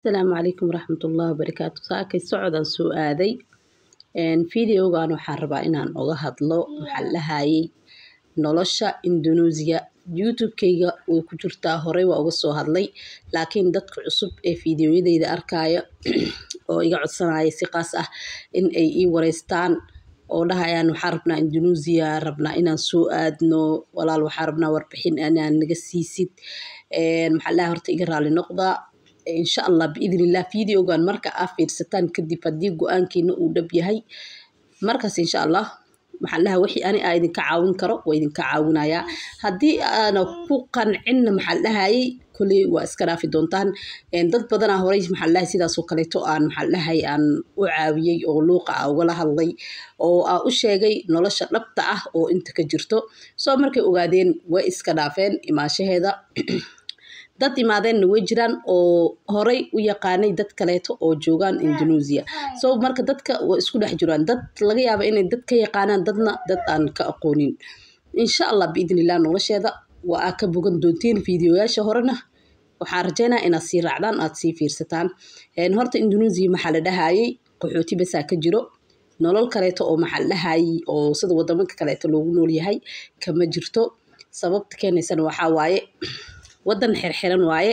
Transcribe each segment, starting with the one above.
السلام عليكم ورحمة الله وبركاته. ساكي سعودان سؤادي فيديو غانو حربا إنان اوغا هادلو محلهاي نولوشا إندونيسيا يوتيوب كيغا وكجرتا هوري واوغا سو هادلي لكن دادك عصب فيديو يديدا أركايا oo iga codsanaya si qaas ah in ay ii wareystaan oo dhahayaan waxaan rabnaa Indonesia rabnaa inaan soo aadno walaal waxaan rabnaa warbixin inaan naga siisid maxaa la horta iga raali noqda insha Allah biidhnillah videogan marka aad fiirsataan kadib hadii go'aankiina uu dhab yahay markaas insha Allah maxaa la wixii ani aan idin ka caawin karo waa idin ka caawinaya hadii aan ku qancin maxaa la hayay kulli waa iska raafi doontaan dad badan horay maxaa la sidaas oo kale to aan maxaa la hay aan u caawiyay oo luuqa wala hadlay oo aan u sheegay nolosha dhabta ah oo inta ka jirto soo markay ogaadeen way iska dhaafeen imaashaheeda dad imaadeen way jiraan oo horay u yaqaanay dad kaleeto oo joogan Indonesia soo marka dadka way isku dhex jiraan dad laga yaabo inay dad ka yaqaanaan dadna dad aan ka aqoonin insha Allah biidhnillah nolosheeda waa ka bogan doontiin fiidiyoyaasha horena waxaan rajaynayaa inaad sii raacdaan aad sii fiirsataan horta Indonesia maxaa la dhahayay qaxooti bas ka jiro nolol kaleeto oo maxaa la dhahayay oo sida wadamada kaleeto loogu nool yahay kama jirto sababta keenaysan waxa waaye wadan xirxiran waaye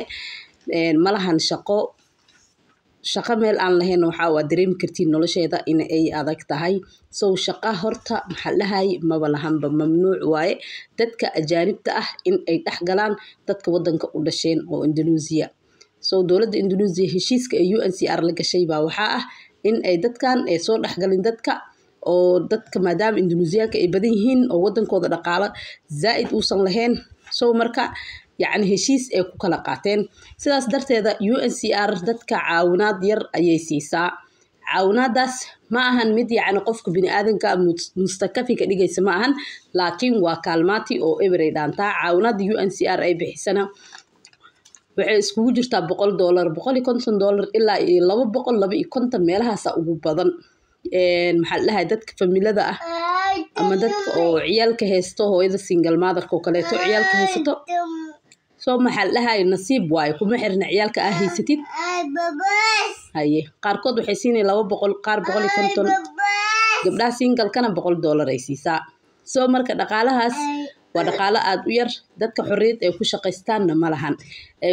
malahan shaqo meel aan lahayn waxa waa dareemi kartiin nolosheeda in ay adag tahay soo shaqo horta maxaa la dhahayay maba lahanba mamnuuc waaye dadka ajaanibta ah in ay dhex galaan dadka wadanka u dhasheen oo Indonesia soo dawladda Indonesia heshiiska UNHCR la gashay baa waxa ah in ay dadkan ay soo dhex galin dadka oo dadka maadaama Indonesia ay badan yihiin oo wadankooda dhaqaale zaid uusan lahayn soo marka يعني هشيس ku kala qaateen sidaas darteeda UNHCR dadka caawinaad yar ayay siisaa caawinaadaas ma ahan mid yani qofka bini aadanka mustakafi ka dhigaysa ma ahan laakiin waa kaalmaati oo every dhaanta caawinaad UNHCR ay bixisana waxay iskugu jirtaa $100 $150 ilaa $250 meelahaas ugu badan maxaa la dadka familada ah ama dadka oo ciyalka haysto hooyada single mother ko kaleeto ciyalka haysto soo maxaa la hay nasiib waay kuma xirna ciyalka ah haysatid haye qaarkood waxay siinay 200 qaar 150 gabdhaha single kana $100 ay siisaa soo marka dhaqaalahaas waa dhaqaale aad u yar dadka xorriyad ay ku shaqaystaanna ma lahan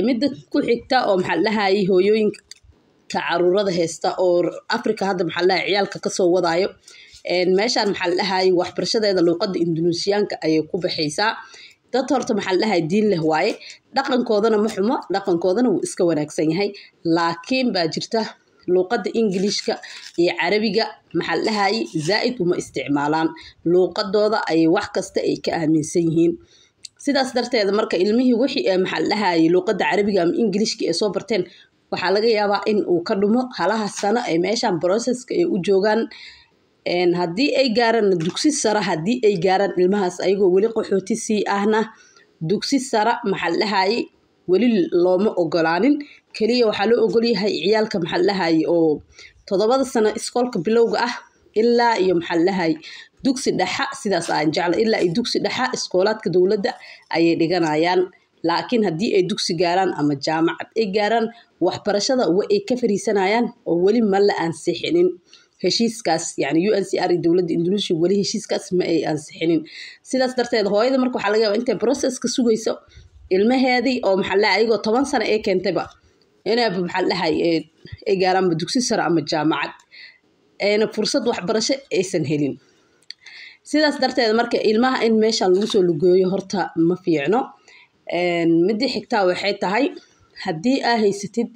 mid ku xigta oo maxaa la hay hooyooyinka caruurada haysta oo Afrika hadda maxaa la ciyalka ka soo wadaayo meeshan maxaa la hay waxbarashadeeda luqadda Indonesiaanka ay ku baxaysaa dad horta maxaa la diin leh waaye dhaqankoodana ma xumo dhaqankoodana wuu iska wanaagsan yahay laakiin baa jirta luqadda Englishka iyo Carabiga maxaa la zaid uma isticmaalaan luqadooda ay wax kasta ay ka aaminsan yihiin sidaas darteeda marka ilmihii wixii maxaa la luqadda Carabiga ama Englishka ay soo barteen waxaa laga yaabaa in uu ka dhumo halaha sano ay meeshan processka ay u joogan hadii ay gaaraan dugsi sare hadii ay gaaraan ilmahaas ayagoo wali qaxooti si ahna dugsi sare maxaa la hayay wali looma ogolaanin kaliya waxa loo ogol yahay ciyalka maxaa la hayay oo 7 sano iskoolka bilowga ah ilaa iyo maxaa la hayay dugsi dhexe sidaas aan jecel ilaa ay dugsi dhexe iskoolaadka dawladda ay dhiganayaan laakiin hadii ay dugsi gaaraan ama jaamacad ay gaaraan waxbarashada way ka fariisanayaan oo wali ma la ansixinin heshiiskaas yani UNHCR dawladda Indonesia wali heshiiskaas ma ay ansixinin sidaas darteed hooyada marka waxa laga yaabaa intay process ka sugayso ilmaheedii oo maxaa la ayagoo 10 sano ay keentayba inay maxaa la ay gaaraan dugsi sare ama jaamacad fursad waxbarasho aysan helin sidaas darteed marka ilmaha in meesha lagu soo lugeeyo horta ma fiicno midii xigtaa waxay tahay hadii aad haysatid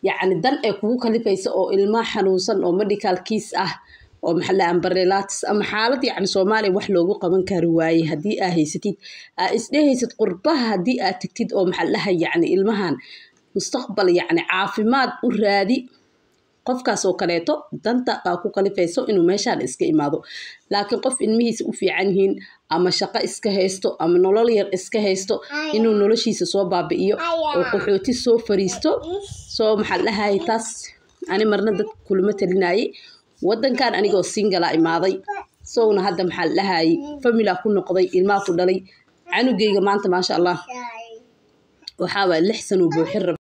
يعني دان ay kugu kalifayso oo ilma xanuunsan oo medical case ah oo maxalla ambarelatis ama xaalad yani Soomaaliya wax loogu qaban karo waayay hadii aad haysatid isdheeysid qurbaha hadii aad tagtid oo maxalla yani ilmahan mustaqbal yani caafimaad u raadi qofkaas oo kaleeto danta ku kalifayso inuu meeshan iska imaado laakiin qof ilmihiisa u fiican yihiin ama shaqo iska haysto ama nolol yar iska haysto inuu noloshiisa soo baabi'iyo oo qaxooti soo fariisto soo maxaa la hay taas ani marna dad kulma talinayay wadankan anigoo single ah imaaday soo hadda maxaa la hay family ku noqday ilmaha ku dhalay canugeyga maanta ma sha Allah waxa waa 6 sano buuxin